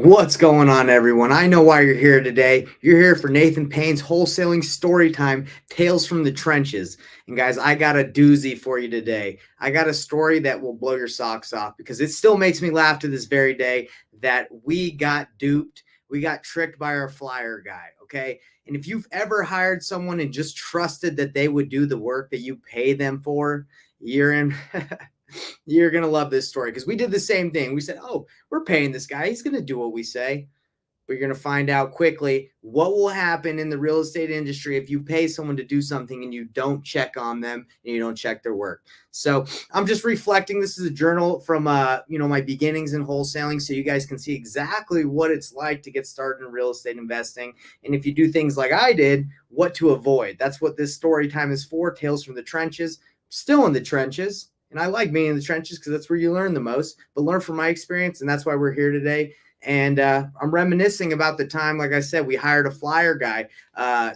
What's going on, everyone? I know why you're here today. You're here for Nathan Payne's Wholesaling Storytime, Tales from the Trenches. And guys, I got a doozy for you today. I got a story that will blow your socks off because it still makes me laugh to this very day that we got duped. We got tricked by our flyer guy, okay? And if you've ever hired someone and just trusted that they would do the work that you pay them for, you're in... You're going to love this story because we did the same thing. We said, oh, we're paying this guy. He's going to do what we say. But you're going to find out quickly what will happen in the real estate industry if you pay someone to do something and you don't check on them and you don't check their work. So I'm just reflecting. This is a journal from, my beginnings in wholesaling. So you guys can see exactly what it's like to get started in real estate investing. And if you do things like I did, what to avoid. That's what this story time is for. Tales from the trenches, still in the trenches. And I like being in the trenches because that's where you learn the most, but learn from my experience. And that's why we're here today. And I'm reminiscing about the time, like I said, we hired a flyer guy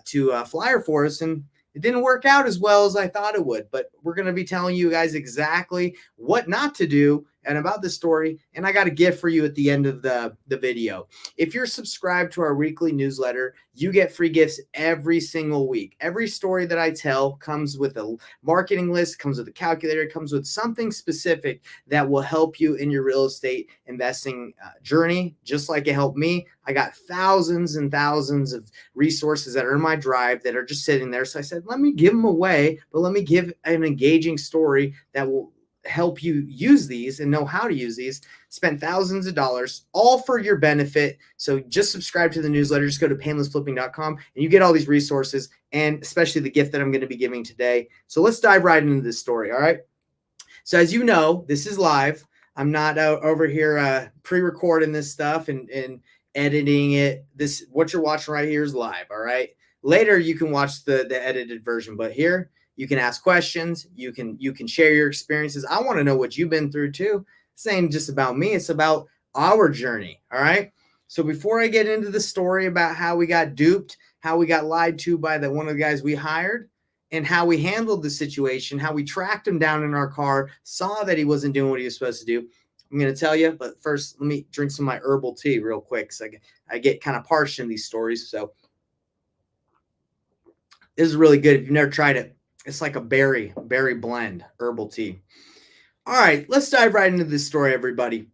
to flyer for us. And it didn't work out as well as I thought it would. But we're going to be telling you guys exactly what not to do and about the story. And I got a gift for you at the end of the video. If you're subscribed to our weekly newsletter, you get free gifts every single week. Every story that I tell comes with a marketing list, comes with a calculator, comes with something specific that will help you in your real estate investing journey, just like it helped me. I got thousands and thousands of resources that are in my drive that are just sitting there. So I said, let me give them away, but let me give an engaging story that will help you use these and know how to use these. Spent thousands of dollars all for your benefit. So just subscribe to the newsletter. Just go to painlessflipping.com and you get all these resources and especially the gift that I'm going to be giving today. So let's dive right into this story. All right. So as you know, this is live. I'm not over here pre-recording this stuff and editing it. What you're watching right here is live. All right. Later, you can watch the edited version, but here you can ask questions. You can share your experiences. I want to know what you've been through too. This ain't just about me. It's about our journey. All right. So before I get into the story about how we got duped, how we got lied to by one of the guys we hired, and how we handled the situation, how we tracked him down in our car, saw that he wasn't doing what he was supposed to do, I'm going to tell you. But first, let me drink some of my herbal tea real quick. So I get kind of parched in these stories. So this is really good. If you've never tried it, it's like a berry blend, herbal tea. All right, let's dive right into this story, everybody.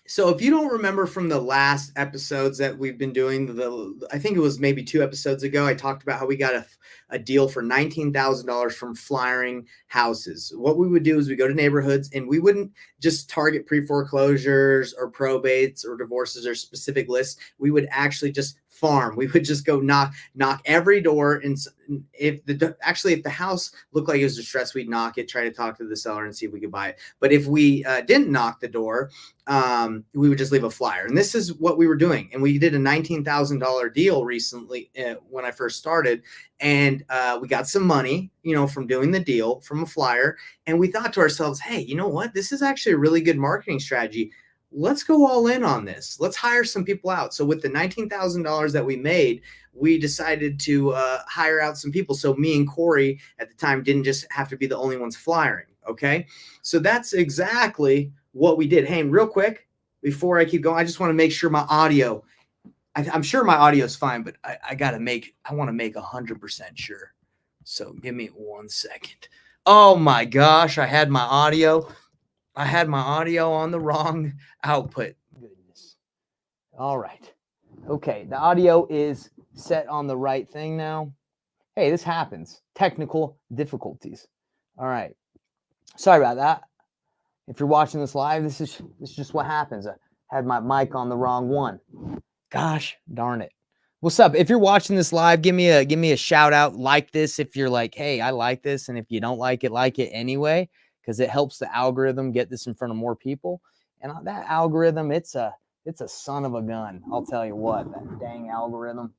So if you don't remember from the last episodes that we've been doing, I think it was maybe 2 episodes ago, I talked about how we got a deal for $19,000 from flyering houses. What we would do is we go to neighborhoods and we wouldn't just target pre-foreclosures or probates or divorces or specific lists. We would actually just farm. We would just go knock every door. And if the house looked like it was distressed, we'd knock it, try to talk to the seller and see if we could buy it. But if we didn't knock the door, we would just leave a flyer. And this is what we were doing. And we did a $19,000 deal recently when I first started. And we got some money, from doing the deal from a flyer. And we thought to ourselves, hey, you know what? This is actually a really good marketing strategy. Let's go all in on this. Let's hire some people out. So with the $19,000 that we made, we decided to hire out some people. So me and Corey at the time didn't just have to be the only ones flyering. Okay. So that's exactly what we did. Hey, real quick, before I keep going, I just want to make sure my audio, I'm sure my audio is fine, but I want to make 100% sure. So give me 1 second. Oh my gosh. I had my audio on the wrong output. Goodness. All right. Okay. The audio is set on the right thing now. Hey, this happens. Technical difficulties. All right. Sorry about that. If you're watching this live, this is just what happens. I had my mic on the wrong one. Gosh darn it. What's up? If you're watching this live, give me a shout out. Like this if you're like, hey, I like this. And if you don't like it anyway, because it helps the algorithm get this in front of more people. And that algorithm, it's a son of a gun. I'll tell you what, that dang algorithm.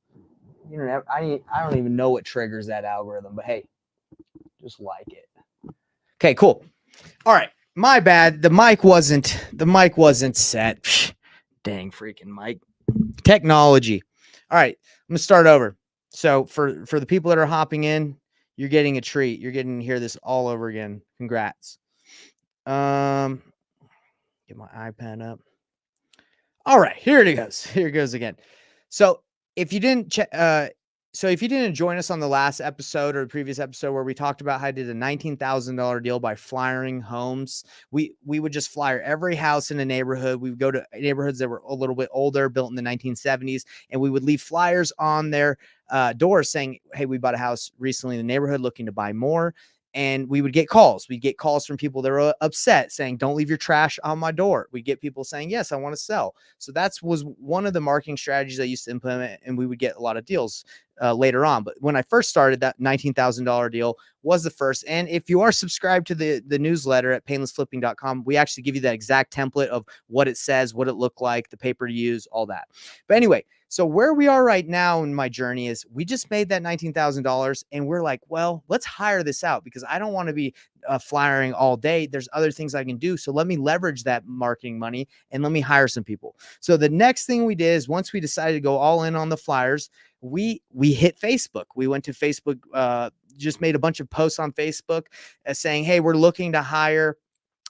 I don't even know what triggers that algorithm, but hey, just like it. Okay, cool. All right. My bad. The mic wasn't set. Dang freaking mic. Technology. All right. I'm going to start over. So for the people that are hopping in, you're getting a treat. You're getting to hear this all over again. Congrats. Get my iPad up. All right, here it goes. Here it goes again. So if you didn't if you didn't join us on the last episode or the previous episode where we talked about how I did a $19,000 deal by flyering homes, we would just flyer every house in the neighborhood. We would go to neighborhoods that were a little bit older, built in the 1970s, and we would leave flyers on their doors saying, "Hey, we bought a house recently in the neighborhood, looking to buy more." And we would get calls. We'd get calls from people that were upset saying, "Don't leave your trash on my door." We'd get people saying, "Yes, I want to sell." So that was one of the marketing strategies I used to implement, and we would get a lot of deals later on. But when I first started, that $19,000 deal was the first. And if you are subscribed to the newsletter at painlessflipping.com, we actually give you that exact template of what it says, what it looked like, the paper to use, all that. But anyway, so where we are right now in my journey is we just made that $19,000 and we're like, well, let's hire this out because I don't want to be flyering all day. There's other things I can do. So let me leverage that marketing money and let me hire some people. So the next thing we did is once we decided to go all in on the flyers, we hit Facebook. We went to Facebook, just made a bunch of posts on Facebook saying, hey, we're looking to hire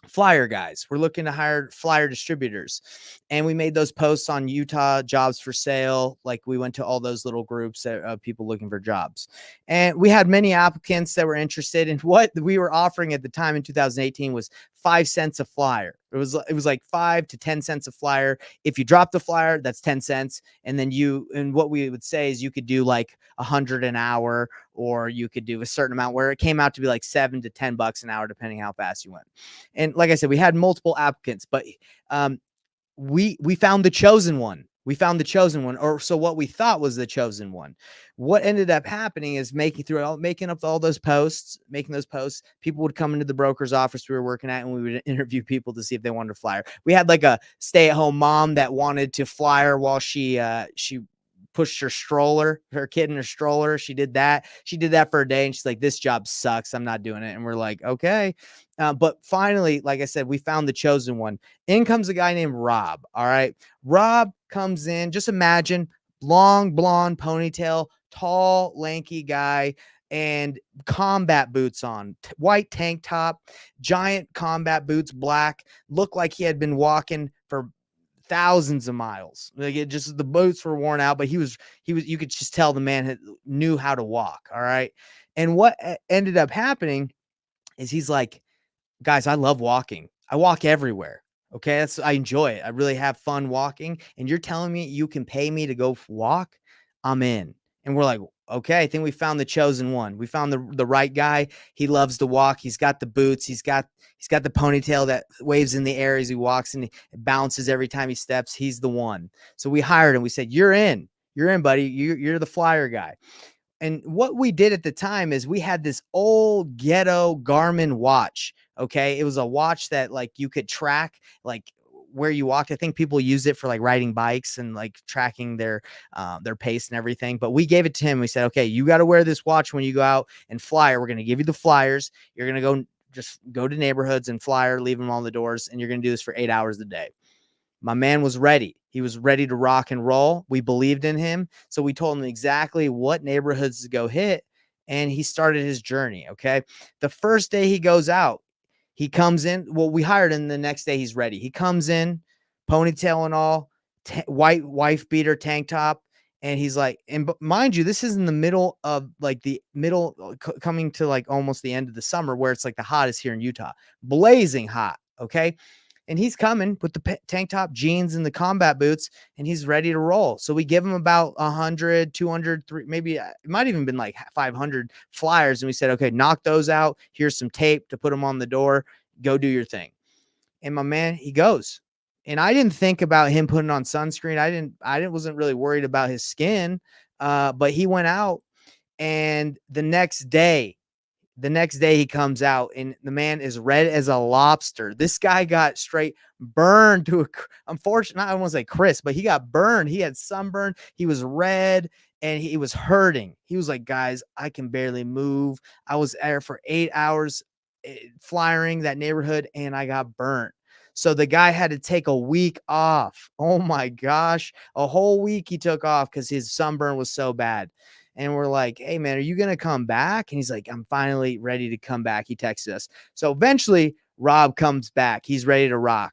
flyer guys. We're looking to hire flyer distributors. And we made those posts on Utah jobs for sale. Like we went to all those little groups of people looking for jobs. And we had many applicants that were interested in what we were offering at the time in 2018 was 5 cents a flyer. It was like 5 to 10 cents a flyer. If you drop the flyer, that's 10 cents. And then what we would say is you could do like 100 an hour, or you could do a certain amount where it came out to be like $7 to $10 an hour, depending how fast you went. And like I said, we had multiple applicants, but we found the chosen one. We found the chosen one, or so what we thought was the chosen one. What ended up happening is making up all those posts, making those posts. People would come into the broker's office we were working at, and we would interview people to see if they wanted to flyer. We had like a stay-at-home mom that wanted to flyer while she pushed her kid in her stroller. She did that for a day, and she's like, this job sucks, I'm not doing it. And we're like, okay. But finally, like I said, we found the chosen one. In comes a guy named Rob. All right. Rob comes in, just imagine, long blonde ponytail, tall, lanky guy, and combat boots on, white tank top, giant combat boots, black, looked like he had been walking for thousands of miles. Like it just, the boots were worn out, but he was, you could just tell the man knew how to walk. All right. And what ended up happening is he's like, guys, I love walking. I walk everywhere. Okay. I enjoy it. I really have fun walking. And you're telling me you can pay me to go walk? I'm in. And we're like, okay, I think we found the chosen one. We found the right guy. He loves to walk. He's got the boots. He's got the ponytail that waves in the air as he walks, and it bounces every time he steps. He's the one. So we hired him. We said, you're in, buddy. You're the flyer guy. And what we did at the time is we had this old ghetto Garmin watch. Okay. It was a watch that like you could track like where you walked. I think people use it for like riding bikes and like tracking their pace and everything. But we gave it to him. We said, okay, you got to wear this watch when you go out and flyer. We're going to give you the flyers. You're going to go to neighborhoods and flyer, leave them on the doors. And you're going to do this for 8 hours a day. My man was ready. He was ready to rock and roll. We believed in him. So we told him exactly what neighborhoods to go hit. And he started his journey. Okay. The first day he goes out, he comes in. Well, we hired him. The next day he's ready. He comes in, ponytail and all, white wife beater tank top. And he's like, and mind you, this is in the middle of like coming to like almost the end of the summer where it's like the hottest here in Utah, blazing hot. Okay. And he's coming with the tank top, jeans, and the combat boots, and he's ready to roll. So we give him about 100, 200, maybe it might even been like 500 flyers. And we said, okay, knock those out. Here's some tape to put them on the door. Go do your thing. And my man, he goes. And I didn't think about him putting on sunscreen. I wasn't really worried about his skin. But he went out, and the next day he comes out, and the man is red as a lobster. This guy got straight burned to unfortunately, I won't say crisp, but he got burned. He had sunburn. He was red and he was hurting. He was like, guys, I can barely move. I was there for 8 hours flyering that neighborhood, and I got burnt. So the guy had to take a week off. Oh my gosh. A whole week he took off because his sunburn was so bad. And we're like, hey, man, are you going to come back? And he's like, I'm finally ready to come back. He texted us. So eventually, Rob comes back. He's ready to rock.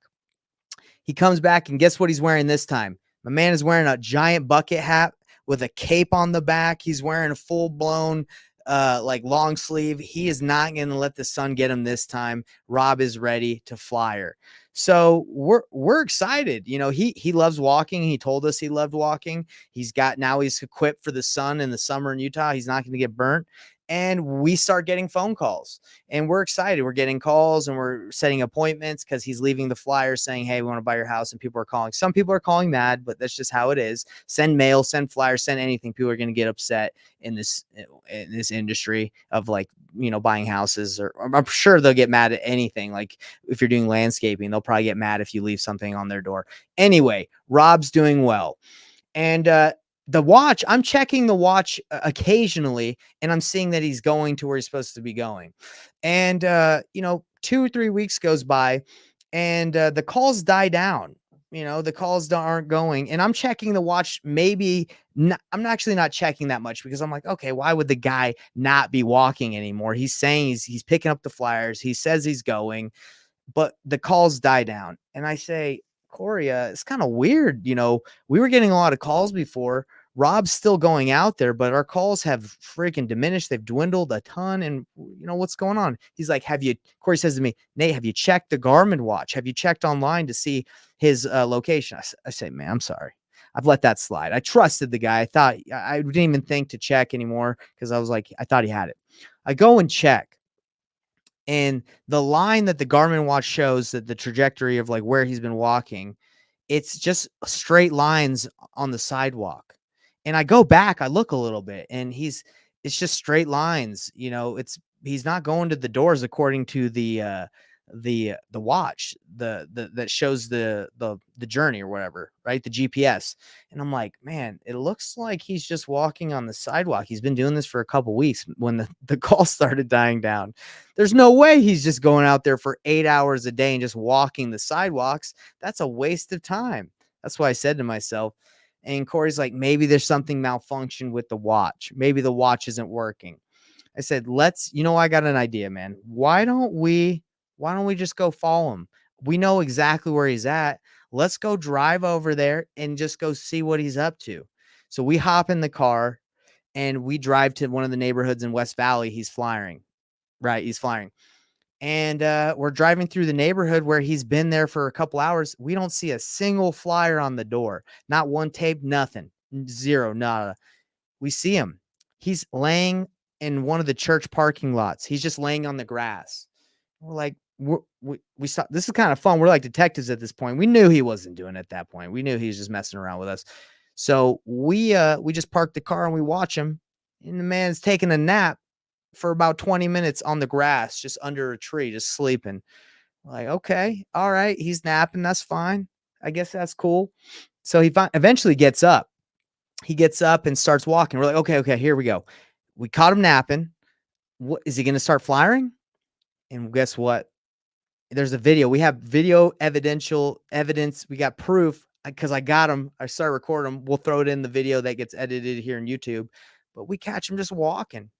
He comes back and guess what he's wearing this time? My man is wearing a giant bucket hat with a cape on the back. He's wearing a full blown like long sleeve. He is not going to let the sun get him this time. Rob is ready to flyer. So we're excited. You know, he loves walking. He told us he loved walking. He's equipped for the sun in the summer in Utah. He's not going to get burnt. And we start getting phone calls and we're excited. We're getting calls and we're setting appointments because he's leaving the flyer saying, hey, we want to buy your house. And people are calling. Some people are calling mad, but that's just how it is. Send mail, send flyers, send anything. People are going to get upset in this industry of like, you know, buying houses, or I'm sure they'll get mad at anything. Like if you're doing landscaping, they'll probably get mad if you leave something on their door. Anyway, Rob's doing well. And the watch, I'm checking the watch occasionally, and I'm seeing that he's going to where he's supposed to be going. And, you know, 2 or 3 weeks goes by and the calls die down. You know, the calls aren't going. And I'm checking the watch. I'm actually not checking that much because I'm like, okay, why would the guy not be walking anymore? He's saying he's picking up the flyers. He says he's going, but the calls die down. And I say, Corey, it's kind of weird. You know, we were getting a lot of calls before. Rob's still going out there, but our calls have freaking diminished. They've dwindled a ton. And you know, what's going on? He's like, Corey says to me, Nate, have you checked the Garmin watch? Have you checked online to see his location? I say, man, I'm sorry. I've let that slide. I trusted the guy. I didn't even think to check anymore because I was like, I thought he had it. I go and check. And the line that the Garmin watch shows, that the trajectory of like where he's been walking, it's just straight lines on the sidewalk. And I go back, I look a little bit, and it's just straight lines. You know, he's not going to the doors according to the watch, that shows the journey or whatever, right? The GPS. And I'm like, man, it looks like he's just walking on the sidewalk. He's been doing this for a couple weeks when the call started dying down. There's no way he's just going out there for 8 hours a day and just walking the sidewalks. That's a waste of time. That's why I said to myself, and Corey's like, maybe there's something malfunction with the watch. Maybe the watch isn't working. I said, I got an idea, man. Why don't we just go follow him? We know exactly where he's at. Let's go drive over there and just go see what he's up to. So we hop in the car and we drive to one of the neighborhoods in West Valley. He's flying, right? He's flying. And we're driving through the neighborhood where he's been there for a couple hours. We don't see a single flyer on the door, not one tape, nothing, zero, nada. We see him. He's laying in one of the church parking lots. He's just laying on the grass. We're like, we saw, this is kind of fun. We're like detectives at this point. We knew he wasn't doing it at that point. We knew he was just messing around with us. So we just parked the car and we watch him. And the man's taking a nap for about 20 minutes on the grass, just under a tree, just sleeping. We're like, okay, all right, he's napping. That's fine. I guess that's cool. So he eventually gets up. He gets up and starts walking. We're like, okay, here we go. We caught him napping. What is he going to start flying? And guess what? There's a video. We have video evidence. We got proof because I got him. I started recording him. We'll throw it in the video that gets edited here on YouTube. But we catch him just walking.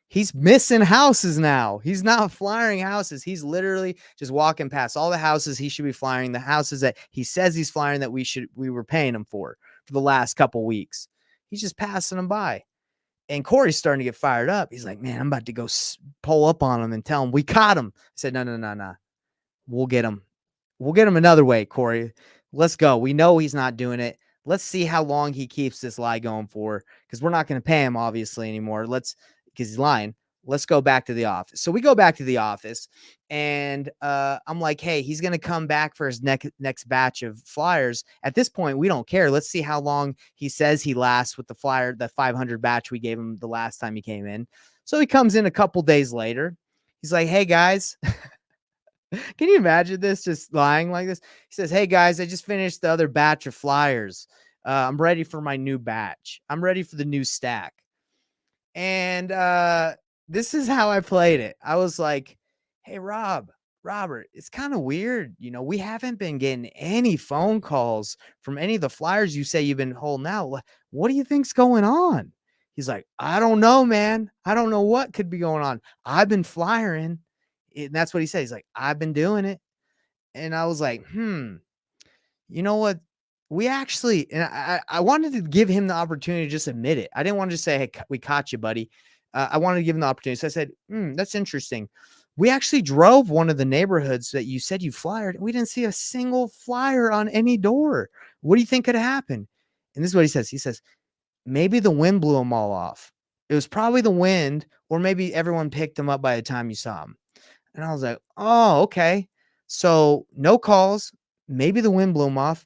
He's missing houses now. He's not flying houses. He's literally just walking past all the houses he should be flying, the houses that he says he's flying that we were paying him for the last couple weeks. He's just passing them by. And Corey's starting to get fired up. He's like, man, I'm about to go pull up on him and tell him we caught him. I said, no. We'll get him. We'll get him another way, Corey. Let's go. We know he's not doing it. Let's see how long he keeps this lie going for, because we're not going to pay him obviously anymore. Because he's lying. Let's go back to the office. So we go back to the office and I'm like, hey, he's going to come back for his next batch of flyers. At this point, we don't care. Let's see how long he says he lasts with the flyer, the 500 batch we gave him the last time he came in. So he comes in a couple days later. He's like, hey guys, can you imagine this, just lying like this? He says, hey guys, I just finished the other batch of flyers. I'm ready for my new batch. I'm ready for the new stack. And this is how I played it. I was like, hey, Robert, it's kind of weird. You know, we haven't been getting any phone calls from any of the flyers you say you've been holding out. What do you think's going on? He's like, I don't know, man. I don't know what could be going on. I've been flyering. And that's what he says. He's like, I've been doing it. And I was like, you know what? We actually, and I wanted to give him the opportunity to just admit it. I didn't want to just say, hey, we caught you, buddy. I wanted to give him the opportunity. So I said, that's interesting. We actually drove one of the neighborhoods that you said you flyered. We didn't see a single flyer on any door. What do you think could have happened? And this is what he says. He says, maybe the wind blew them all off. It was probably the wind, or maybe everyone picked them up by the time you saw them. And I was like, oh, okay. So no calls. Maybe the wind blew them off.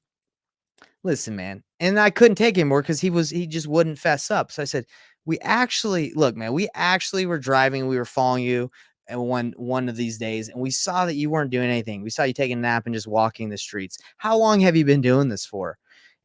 Listen, man. And I couldn't take him more because he just wouldn't fess up. So I said, look, man, we actually were driving, we were following you and one of these days, and we saw that you weren't doing anything. We saw you taking a nap and just walking the streets. How long have you been doing this for?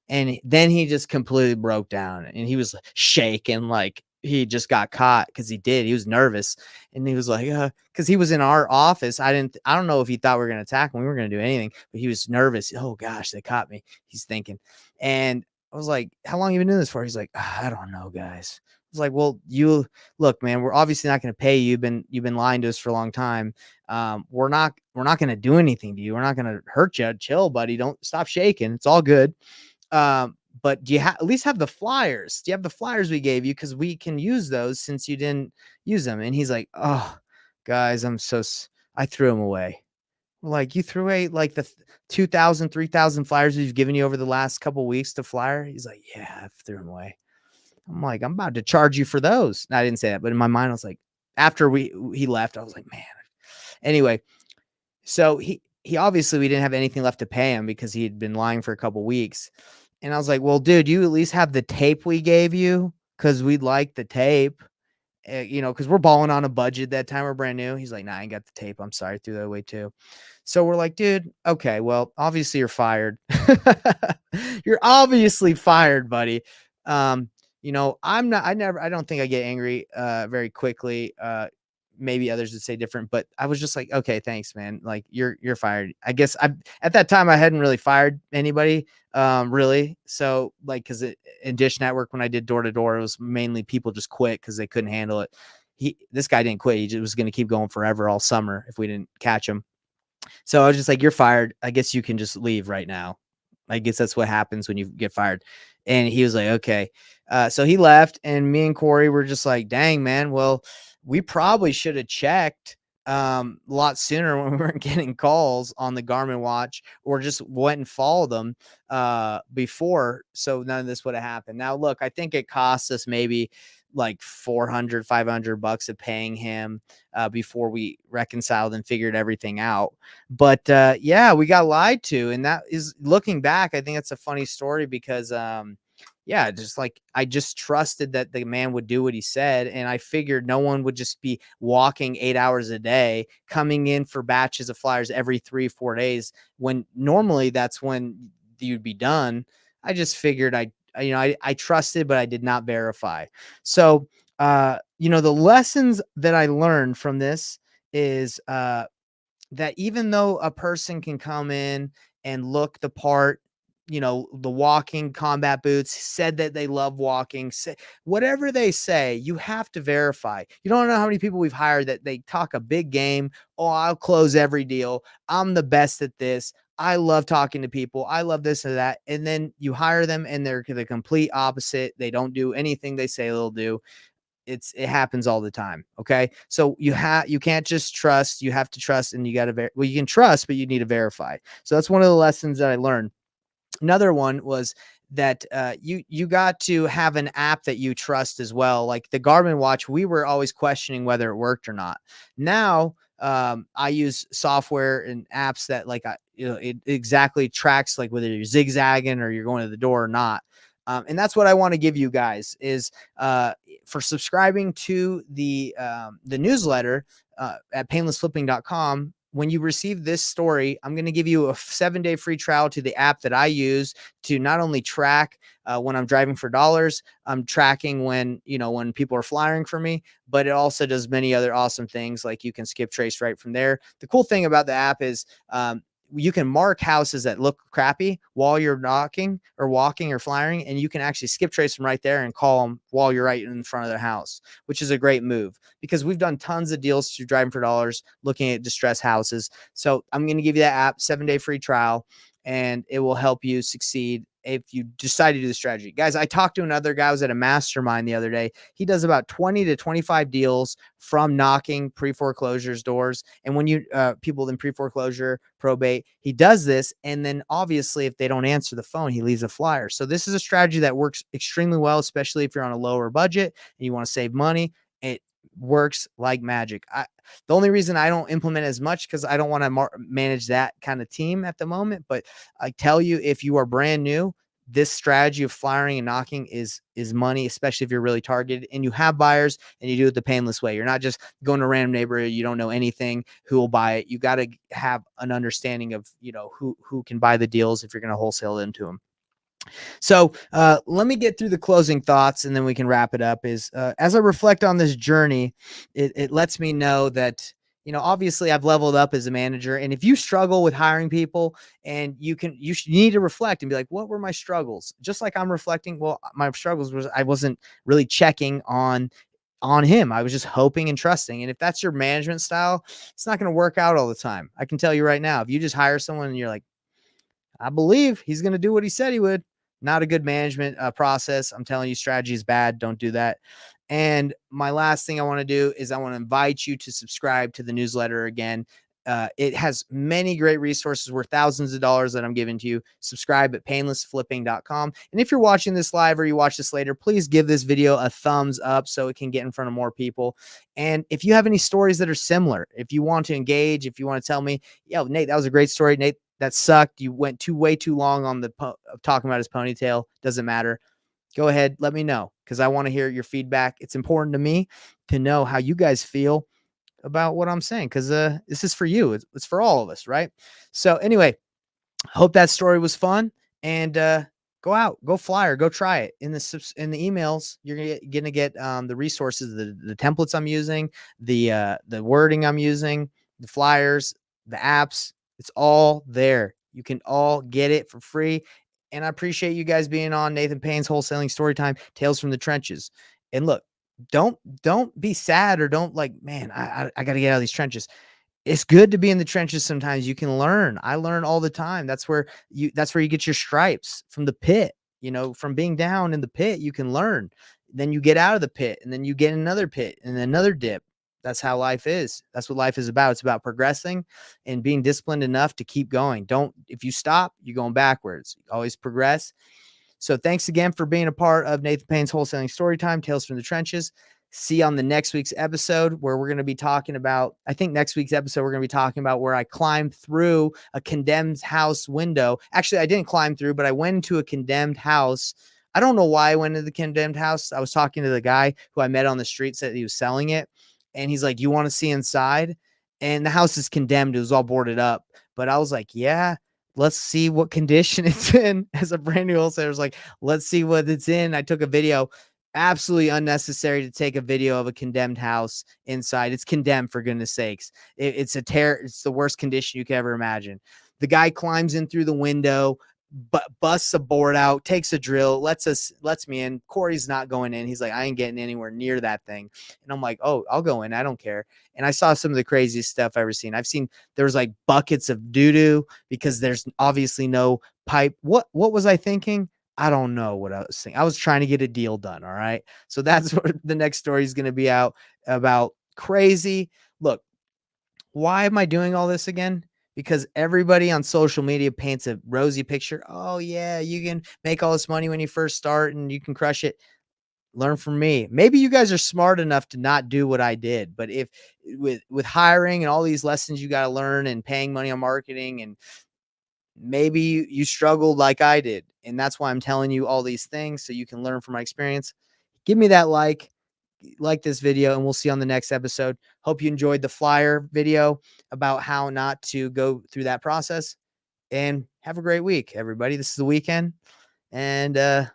And then he just completely broke down and he was shaking like he just got caught because he did. He was nervous and he was like, because he was in our office. I don't know if he thought we were going to attack him. We weren't going to do anything, but he was nervous. Oh gosh, they caught me. He's thinking. And I was like, how long have you been doing this for? He's like, I don't know, guys. I was like, well, you look, man, we're obviously not going to pay you. You've been lying to us for a long time. We're not going to do anything to you. We're not going to hurt you. Chill, buddy. Don't stop shaking. It's all good. But do you at least have the flyers? Do you have the flyers we gave you? Because we can use those since you didn't use them. And he's like, oh, guys, I threw them away. We're like, you threw away like the 2,000, 3,000 flyers we've given you over the last couple of weeks to flyer? He's like, yeah, I threw them away. I'm like, I'm about to charge you for those. I didn't say that, but in my mind, I was like, after he left, I was like, man. Anyway, so he obviously, we didn't have anything left to pay him because he had been lying for a couple weeks. And I was like, well, dude, you at least have the tape we gave you because we'd like the tape, because we're balling on a budget that time. We're brand new. He's like, nah, I ain't got the tape. I'm sorry. I threw that away too. So we're like, dude, okay, well, obviously you're fired. You're obviously fired, buddy. I don't think I get angry very quickly. Maybe others would say different, but I was just like, okay, thanks, man. Like you're fired. I guess at that time I hadn't really fired anybody, really. So like, cause in Dish Network, when I did door to door, it was mainly people just quit cause they couldn't handle it. This guy didn't quit. He just was going to keep going forever all summer if we didn't catch him. So I was just like, you're fired. I guess you can just leave right now. I guess that's what happens when you get fired. And he was like, okay. So he left and me and Corey were just like, dang, man. Well, we probably should have checked a lot sooner when we weren't getting calls on the Garmin watch, or just went and followed them before. So none of this would have happened. Now, look, I think it cost us maybe like $400-$500 of paying him before we reconciled and figured everything out. But yeah, we got lied to. And that is, looking back, I think that's a funny story because yeah, just like I just trusted that the man would do what he said. And I figured no one would just be walking 8 hours a day, coming in for batches of flyers every 3-4 days, when normally that's when you'd be done. I just figured I trusted, but I did not verify. So, the lessons that I learned from this is that even though a person can come in and look the part, the walking combat boots, said that they love walking, whatever they say, you have to verify. You don't know how many people we've hired that they talk a big game. Oh, I'll close every deal. I'm the best at this. I love talking to people. I love this or that. And then you hire them and they're the complete opposite. They don't do anything they say they'll do. It happens all the time. Okay. So you can't just trust, you have to trust, and you got to, you can trust, but you need to verify. So that's one of the lessons that I learned. Another one was that you got to have an app that you trust as well. Like the Garmin watch, we were always questioning whether it worked or not. Now I use software and apps that it exactly tracks like whether you're zigzagging or you're going to the door or not. And that's what I want to give you guys is for subscribing to the newsletter at painlessflipping.com. When you receive this story, I'm going to give you a 7-day free trial to the app that I use to not only track when I'm driving for dollars, I'm tracking when people are flying for me, but it also does many other awesome things. Like you can skip trace right from there. The cool thing about the app is you can mark houses that look crappy while you're knocking or walking or flying, and you can actually skip trace them right there and call them while you're right in front of their house, which is a great move because we've done tons of deals through driving for dollars, looking at distressed houses. So I'm going to give you that app, 7-day free trial. and it will help you succeed if you decide to do the strategy. Guys, I talked to another guy who was at a mastermind the other day. He does about 20 to 25 deals from knocking pre-foreclosures doors. And when you people in pre-foreclosure, probate, he does this. And then obviously if they don't answer the phone, he leaves a flyer. So this is a strategy that works extremely well, especially if you're on a lower budget and you want to save money. It works like magic. The only reason I don't implement as much because I don't want to manage that kind of team at the moment. But I tell you, if you are brand new, this strategy of flyering and knocking is money, especially if you're really targeted and you have buyers and you do it the painless way. You're not just going to a random neighborhood. You don't know anything who will buy it. You got to have an understanding of, who can buy the deals if you're going to wholesale them to them. So let me get through the closing thoughts and then we can wrap it up. As I reflect on this journey, it lets me know that, obviously I've leveled up as a manager. And if you struggle with hiring people and you need to reflect and be like, what were my struggles? Just like I'm reflecting. Well, my struggles was I wasn't really checking on him. I was just hoping and trusting. And if that's your management style, it's not going to work out all the time. I can tell you right now, if you just hire someone and you're like, I believe he's going to do what he said he would. Not a good management process. I'm telling you, strategy is bad. Don't do that. And my last thing I want to do is I want to invite you to subscribe to the newsletter again. It has many great resources worth thousands of dollars that I'm giving to you. Subscribe at painlessflipping.com. And if you're watching this live or you watch this later, please give this video a thumbs up so it can get in front of more people. And if you have any stories that are similar, if you want to engage, if you want to tell me, yo, Nate, that was a great story. Nate, that sucked. You went way too long on the talking about his ponytail. Doesn't matter. Go ahead. Let me know because I want to hear your feedback. It's important to me to know how you guys feel about what I'm saying because this is for you. It's for all of us, right? So anyway, hope that story was fun and go out, go flyer, go try it. In the emails, you're gonna get the resources, the templates I'm using, the wording I'm using, the flyers, the apps. It's all there. You can all get it for free. And I appreciate you guys being on Nathan Payne's Wholesaling Storytime, Tales from the Trenches. And look, don't be sad or don't like, man, I got to get out of these trenches. It's good to be in the trenches sometimes. You can learn. I learn all the time. That's where you get your stripes from the pit, from being down in the pit, you can learn. Then you get out of the pit and then you get another pit and another dip. That's how life is. That's what life is about. It's about progressing and being disciplined enough to keep going. If you stop, you're going backwards. Always progress. So thanks again for being a part of Nathan Payne's Wholesaling Storytime, Tales from the Trenches. See you on the next week's episode where we're going to be talking about, I think next week's episode, we're going to be talking about where I climbed through a condemned house window. Actually, I didn't climb through, but I went into a condemned house. I don't know why I went into the condemned house. I was talking to the guy who I met on the street, said he was selling it. And he's like, you want to see inside? And the house is condemned. It was all boarded up. But I was like, yeah, let's see what condition it's in. As a brand new wholesaler, I was like, let's see what it's in. I took a video. Absolutely unnecessary to take a video of a condemned house inside. It's condemned, for goodness sakes. It's the worst condition you could ever imagine. The guy climbs in through the window, but busts a board out, takes a drill, lets me in. Corey's not going in. He's like, I ain't getting anywhere near that thing. And I'm like, oh, I'll go in. I don't care. And I saw some of the craziest stuff I've ever seen. There was like buckets of doo-doo because there's obviously no pipe. What was I thinking? I don't know what I was thinking. I was trying to get a deal done. All right. So that's what the next story is going to be out about. Crazy. Look, why am I doing all this again? Because everybody on social media paints a rosy picture. Oh yeah, you can make all this money when you first start and you can crush it. Learn from me. Maybe you guys are smart enough to not do what I did, but if with hiring and all these lessons you got to learn and paying money on marketing, and maybe you struggled like I did. And that's why I'm telling you all these things so you can learn from my experience. Give me that like this video, and we'll see you on the next episode. Hope you enjoyed the flyer video about how not to go through that process, and have a great week, everybody. This is the weekend, and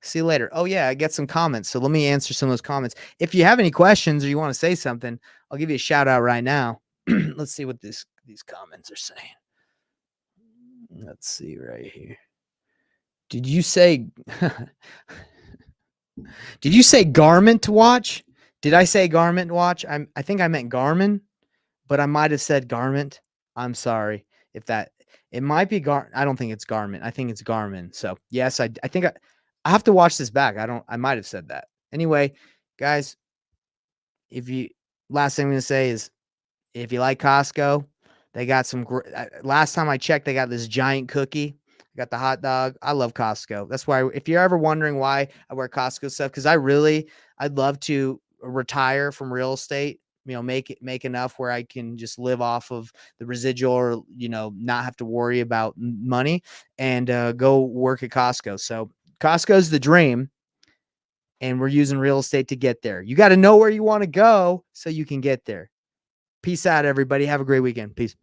see you later. Oh yeah, I get some comments. So let me answer some of those comments. If you have any questions or you want to say something, I'll give you a shout out right now. Let's see what these comments are saying. Let's see right here. Did you say Did you say garment watch? Did I say garment watch? I think I meant Garmin, but I might have said garment. I'm sorry if It might be I don't think it's Garmin. I think it's Garmin. So yes, I think I have to watch this back. I might have said that. Anyway, guys, if you, last thing I'm going to say is, if you like Costco, they got some last time I checked, they got this giant cookie. Got the hot dog. I love Costco. That's why, if you're ever wondering why I wear Costco stuff, because I'd love to retire from real estate, make enough where I can just live off of the residual, or, not have to worry about money, and go work at Costco. So Costco's the dream, and we're using real estate to get there. You got to know where you want to go so you can get there. Peace out, everybody. Have a great weekend. Peace.